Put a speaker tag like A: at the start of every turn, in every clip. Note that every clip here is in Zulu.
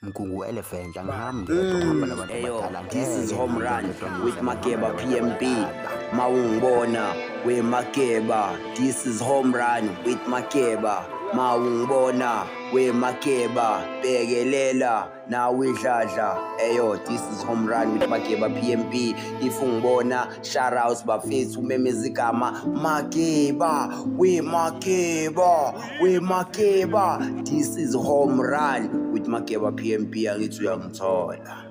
A: Mgungu Elephant angihambi ngedwa ngihamba nabantu abadala
B: This is
A: ngeke
B: home
A: ngihambe
B: run
A: ngedwa
B: with
A: ngize
B: Makeba
A: ngihambe nabantu
B: PMB.
A: abadala.
B: Mawungibona we Makeba. This is home run with Makeba. Mawungibona we Makeba. Bekelela nawe idladla. Eyo, this is home run with Makeba PMB. If ungibona shout outs bafethu umemeza igama Makeba we Makeba we Makeba. This is home run with Makeba PMB. Angithi uyangithola.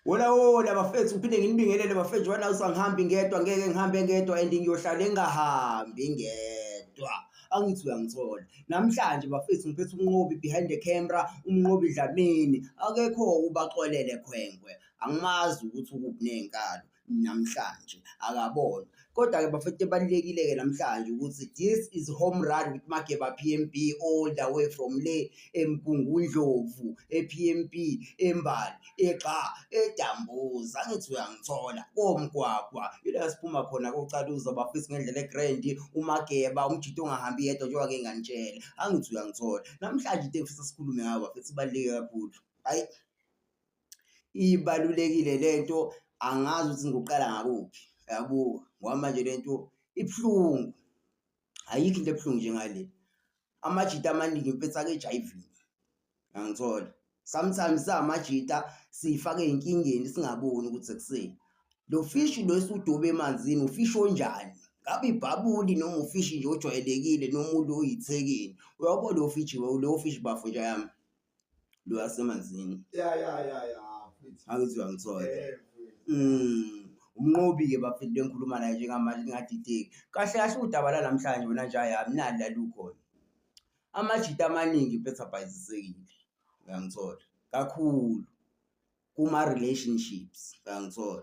B: Wola bafethu ngiphinde nginibingelele bafethu wena usangihambi ngedwa ngeke ngihambe ngedwa and ngiyohlala engahambi ngedwa. Angithi uyangithola. Namhlanje bafethu ngiphethe umnqobi behind the camera, umnqobi Dlamini. Akekho ubaxolele khwenkwe. Angimazi ukuthi ukuphi nenkalo namhlanje akabona. Kodwa ke bafethu ebalekile ke namhlanje ukuthi this is home run with Makeba PMB all the way from le eMgungundlovu ePMB eMbali eGqa eDambuza. Angithi uyangithola komgwagwa ila siphuma khona kocaluza bafisi ngendlela egrand uMakeba umjito ongahambi yedwa njengoba ke nganitshela. Angithi uyangithola namhlanje into engifisa sikhulume ngayo bafisi ibaluleke kakhulu. Hayi ibalulekile lento angazi ukuthi ngoqala ngakuphi yabo ngoba manje lento ibhlungu ayikho into ebhlungu njengale amajita amaningi mfethu ake jiving angithola sometimes amajita sifake inkingeni singaboni ukuthi ekuseni lo fish lo esudobe emanzini ufish onjani ngabe ibhabuli noma ufish nje ojwayelekile noma ulo oyithekeni uyabona lo fish bafo nje yami lo yasemanzini angithi uyangithola umnqobi ke bafethu lengikhuluma naye njengamanje ngingadideki kahle kahle udaba la namhlanje wena nje ayami nali la lukhona amajita amaningi mfethu abhayizisekile uyangithola kakhulu kuma relationships uyangithola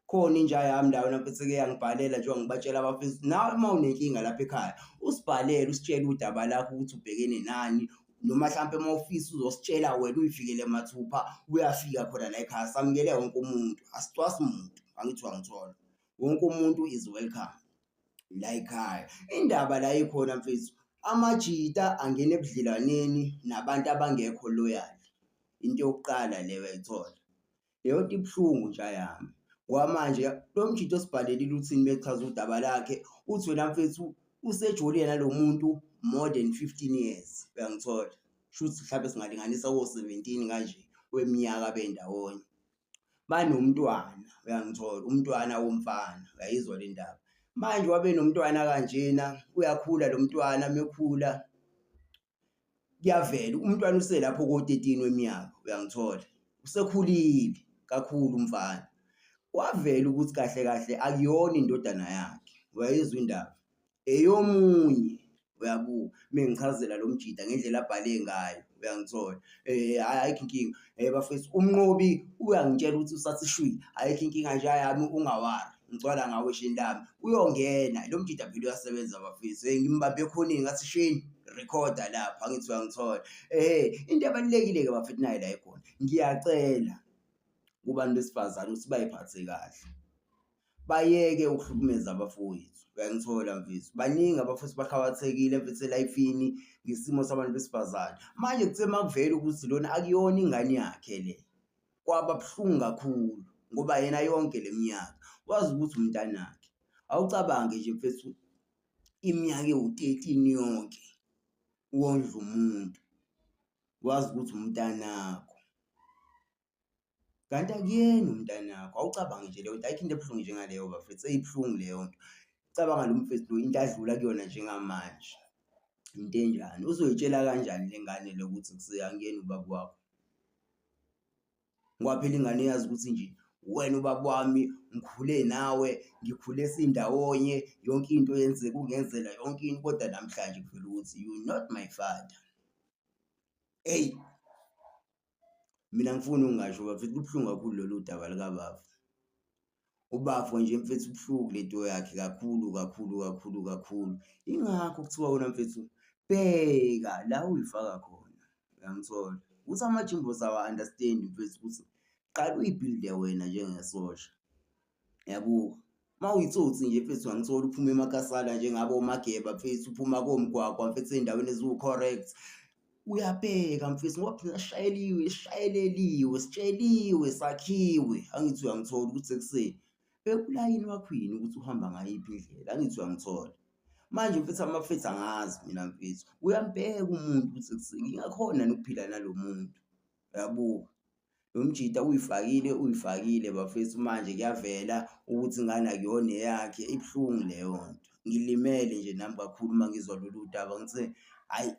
B: khona inja yami la wena mfethu ke yangibhalela njengoba ngibatshela abafethu nawe uma unenkinga lapha ekhaya usibhalele usitshele udaba lakho ukuthi ubhekene nani noma mhlambe mawufisa uzositshela wena uyifikele mathupha uyafika khona la ekhaya samukele wonke umuntu asicwasi umuntu angithi wangithola wonke umuntu is welcome la ekhaya indaba la ikhona mfethu amajita angena ebudlelwaneni nabantu abangekho loyal into yokuqala leyo ayithola leyo nto ibhlungu nje yami ngoba manje lo mjito osibhalelile uthini bechaza udaba lakhe uthi wena mfethu usejolile nalomuntu more than 15 years uyangithola shuthi mhlawumbe singalinganisa ko17 kanje weminyaka bendawonye banomntwana uyangithola umntwana womfana uyayizwa le ndaba manje wabe nomntwana kanjena uyakhula lo mntwana mekhula kuyavela umntwana uselapho ko13 weminyaka uyangithola usekhulile kakhulu umfana wavela ukuthi kahle kahle akuyona indodana yakhe uyayizwa indaba eyomunye uyabuka mengichazela lo mjita ngendlela abhale ngayo uyangithola ayikho inkinga bafethu umnqobi uyangitshela ukuthi usathi shwi ayikho inkinga nje yami ungawari ngicwala ngawe shindami uyongena lo mjita phela uyasebenza bafethu ngimbambe khoneni ngathi shini recorder lapha angithi uyangithola into ebalekile ke bafethu nayo la ikhona ngiyacela kubantu besifazane ukuthi bayiphathe kahle bayeke ukuhlukumeza abafowethu uyangithola mfethu baningi abafowethu bakhawathekile mfethu elifini ngesimo sabantu besifazane manje kuthe makuvela ukuthi lona akuyona ingane yakhe le kwababhlungu kakhulu ngoba yena yonke leminyaka wazi ukuthi umntanakhe awucabange nje mfethu iminyaka ewu13 yonke wondla umuntu wazi ukuthi umntanakho kanti akuyena umntanakho awucabange nje leyo nto ayikho into ebhlungu njengaleyo bafethu eyibhlungu leyo nto cabanga lo mfethu lo into adlula kuyona njengamanje into enjani uzoyitshela kanjani lengane lokuthi kuseyangena ubaba wakho ngoba phela ingane yazi ukuthi nje wena ubaba wami ngikhule nawe ngikhule sindawonye yonke into yenzeka ungenzela yonke into kodwa namhlanje kuvela ukuthi you not my father hey mina ngifuna ungasho bafethu kubhlungu kakhulu lolu daba likaBafo uBafo nje mfethu ubhlungu lento yakhe kakhulu ingakho kuthiwa wona mfethu bheka la uyifaka khona uyangithola uthi amajimbo sawa understand mfethu ukuthi qala uyibuilde wena njengesosha yabo mawuyitsotsi nje mfethu ngangithola uphuma emakasala njengabo Mageba mfethu uphuma komgwaqwa mfethu endaweni eziwu correct uyabheka mfethu ngoba phela sishayeleliwe, sitsheliwe, sakhiwe, angithi uyangithola ukuthi ekuseni bekulayini wakho yini ukuthi uhamba ngayiphi indlela, angithi uyangithola. Manje mfethu amafethu angazi mina mfethu, uyambheka umuntu ukuthi ekuseni ngingakhona nokuphila nalo muntu, uyabo. Lo mjida uyifakile bafethu manje kuyavela ukuthi ingane akuyona eyakhe, ibuhlungu leyo nto. Ngilimele nje nami kakhulu uma ngizwa lolu daba ngithe hhayi,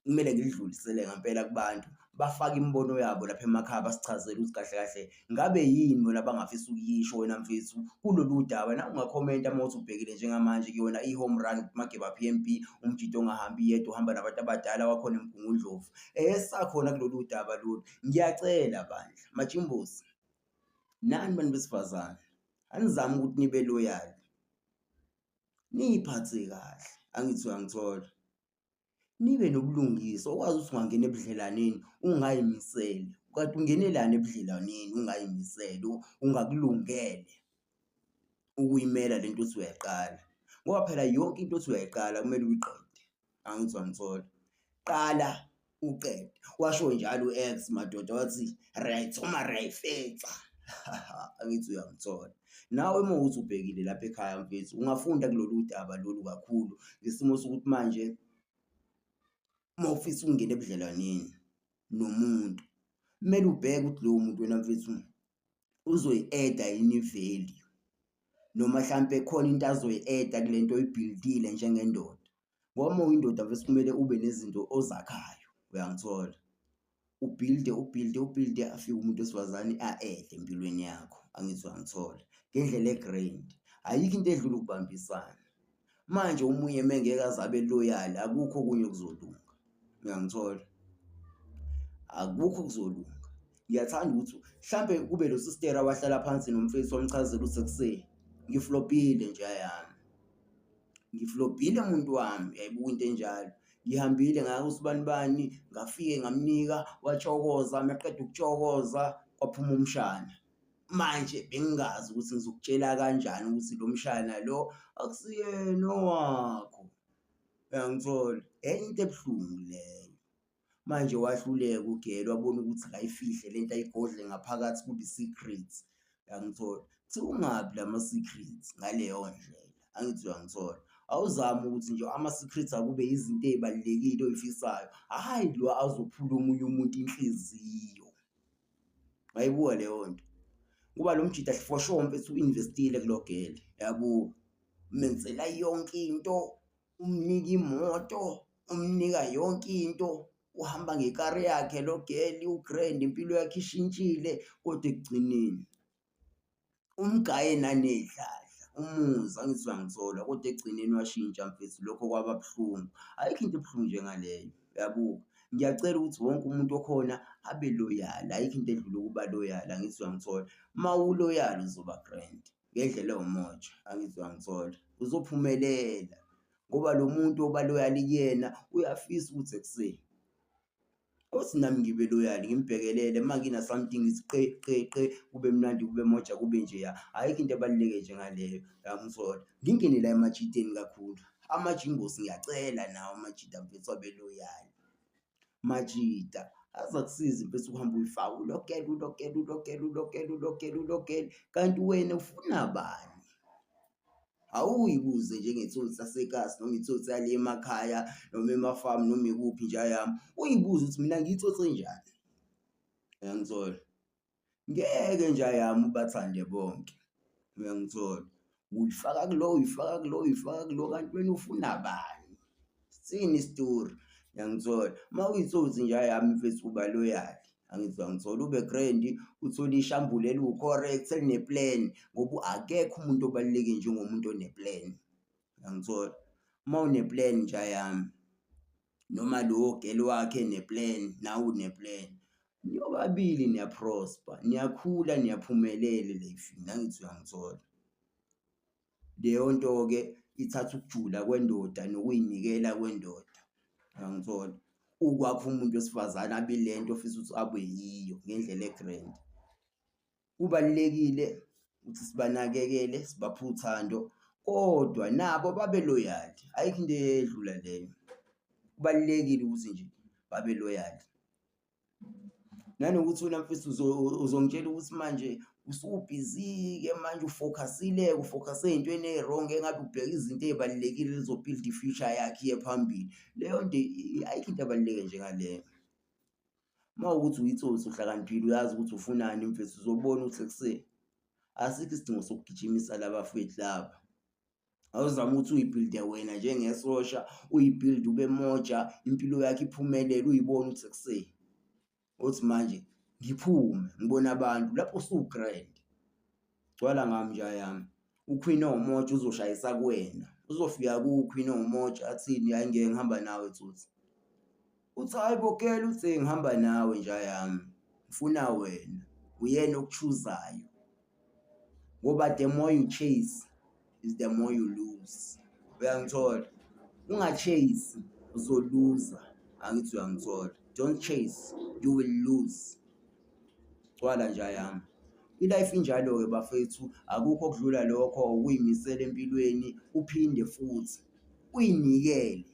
B: kumele ngilidlulisele ngampela kubantu bafake imibono yabo lapha emakhaya basichazele ukuthi kahle kahle ngabe yini bona abangafisa ukuyisho wena mfethu kulolu daba. Na ungakhomenta uma uthi ubhekile njengamanje kuyona i-home run Makeba P_M_B, umjida ongahambi yedwa uhamba nabantu abadala wakhona eMgungundlovu. Sakhona kulolu daba lolu, ngiyacela bandla Majimbosi, nani bantu besifazane, anizame ukuthi nibe loyal, niyiphathe kahle, angithi uyangithola. Nibe nobulungiswa, ukwazi ukuthi ungangena ebudlelaneni ungayimiseli, kanti ungenelani ebudlelaneni ungayimiseli, ungakulungele ukuyimela lento othi uyayiqala. Ngoba phela yonke into othi uyayiqala kumele uyiqede, angithi uyangithola. Qala uqede, washo njalo u-X madoda wathi rayithoma rayifetha, angithi uyangithola. Nawe uma uthi ubhekile lapha ekhaya mfethu ungafunda kulolu daba lolu kakhulu ngesimo sokuthi manje uma ufisa ukungena ebudlelaneni nomuntu kumele ubheke ukuthi lowo muntu wena mfethu uzoyi-add-a yini i-value, noma mhlampe khona into azoyi-add-a kule nto oyibhildile njengendoda. Ngoba uma uyindoda mfethu kumele ube nezinto ozakhayo, uyangithola. Ubhilde afike umuntu wesifazane a-add empilweni yakho, angithi uyangithola, ngendlela e-grand. Ayikho into edlula ukubambisana. Manje omunye mengeke aze abe loyal, akukho okunye okuzolunga, uyangithola, akukho kuzolunga. Ngiyathanda ukuthi mhlampe kube lo sister wahlala phansi nomfethu wamchazela ukuthi ekuseni ngiflopile nje yami, ngiflopile muntu wami, yayibuka into enjalo. Ngihambile ngaya usibani bani, ngafike ngamnika watshokoza, maqeda ukutshokoza kwaphuma umshana. Manje bengingazi ukuthi ngizokutshela kanjani ukuthi lo mshana lo akusiyena owakho, uyangithola. Into ebuhlungu leyo. Manje wahluleka ugele wabona ukuthi kayifihle lento ayigodle ngaphakathi kube i-secret, uyangithola. Kuthi ungabi lama-secrets ngaleyo ndlela, angithi uyangithola. Awuzame ukuthi nje ama-secrets akube izinto ey'balulekile oy'fisayo, hhayi lo azophula omunye umuntu inhliziyo, wayibuka leyo nto. Kuba lo mjida for sure mfethu u-investile kulo gele, yabo, umenzela yonke into, umnika imoto, umnika yonke into, uhamba ngekari yakhe lo gele u-grand, impilo yakhe ishintshile, kodwa ekugcineni umgaye naney'hlahla, umuzi, angithi uyangithola, kodwa ekugcineni washintsha mfethu, lokho kwaba buhlungu. Ayikho into ebuhlungu njengaleyo, uyabuka. Ngiyacela ukuthi wonke umuntu okhona abe loyal, ayikho into edlula ukuba loyal, angithi uyangithola. Uma uloyal uzoba grand ngendlela ewumoja, angithi uyangithola, uzophumelela ngoba lo muntu oba loyal kuyena uyafisa ukuthi ekuseni othi nami ngibe loyal, ngimbhekelele uma ngina-something ngithi kube mnandi, kube moja, kube njeya. Ayikho into ebaluleke njengaleyo, uyangithola. Ngingene la emajideni kakhulu, amajimbosi ngiyacela nawo amajida mfethu abe loyal. Majida azakusiza mfethu ukuhamba uyifaka ulokele, kanti wena ufuna bani? Awuyibuze njengetholi sasekasi noma itholi yale emakhaya noma emafamu noma ikuphi nje yami, uyibuze ukuthi mina ngiyithothe njani, uyangithola. Ngeke nje yami ubathande bonke, uyangithola. Uyifaka kulo, kanti wena ufuna bani? Sini isitori, uyangithola. Uma uyitholi nje yami mfethu uba loyal, angithi uyangithola, ube grand, uthole ishambulu eliwu-correct eline-plan, ngoba akekho umuntu obalulekile njengomuntu one-plan, uyangithola. Uma une-plan nje yami noma lo gele wakhe ene-plan nawe une-plan, niyobabili niya-prosper, niyakhula, niyaphumelela eleyifini, angithi uyangithola. Leyo nto-ke ithatha ukujula kwendoda nokuy'nikela kwendoda, uyangithola. Ukwakha umuntu wesifazane abe lento ofisa ukuthi abe yiyo ngendlela e-grand. Kubalulekile ukuthi sibanakekele, sibaphe uthando, kodwa nabo babe loyal, ayikho into edlula leyo. Kubalulekile ukuthi nje babe loyal. Nanokuthi wena mfethu uzongitshela ukuthi manje usubhizi-ke manje ufocus-e ey'ntweni ey'wrong engabe ubheka izinto ey'balulekile ey'zo-build i-future yakhe iye phambili. Leyo nto ayikho into ebaluleke njengaleyo. Uma wukuthi uyitholi uhlakaniphile uyazi ukuthi ufunani mfethu uzobona ukuthi ekuseni asikho isidingo sokugijimisa laba bafethu laba. Awuzame ukuthi uyibhilde wena njengesosha, uyibhilde ube moja, impilo yakho iphumelele, uyibone ukuthi ekuseni uthi manje ngiphume ngibona abantu lapho usu-grand. Gcwala ngami nja yami. UQueen owumoja uzoshayisa kuwena, uzofika kuQueen owumoja athini, hhayi ngeke ngihamba nawe tsotsi. Uthi hayi bo girl, uthi ngihamba nawe nja yami, ngifuna wena, uyena okuchuzayo. Ngoba the more you chase is the more you lose. Uyangithola? Unga-chase uzoluza, angithi uyangithola. Don't chase, you will lose. Gcwala nja yami. I-life injalo-ke bafethu, akukho okudlula lokho ukuyimisela empilweni uphinde futhi uyinikele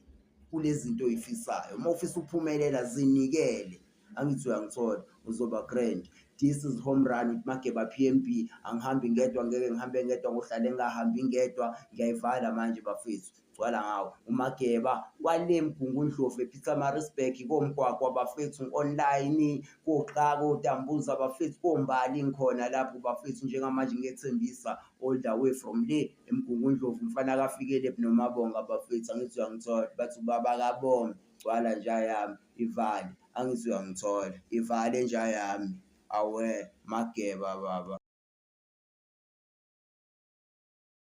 B: kulezi zinto oy'fisayo. Uma ufisa uphumelela zinikele, angithi uyangithola, uzoba grand. This is Home Run with Makeba PMB. Angihambi ngedwa, ngeke ngihambe ngedwa, ngohlale ngingahambi ngedwa, ngiyayivala manje bafethu. Gcwala ngawo uMakeba wale Mgungundlovu ePietermaritzburg komgwaqo bafethu online koXaka koDambuza bafethu koMbali ngikhona lapho bafethu njengamanje ngiyethembisa all the way from le eMgungundlovu mfana kafikele noMabonga bafethu, angithi uyangithola. Bathi ubaba kaBombe, gcwala nja yami ivale, angithi uyangithola, ivale nja yami. Awe Makeba baba.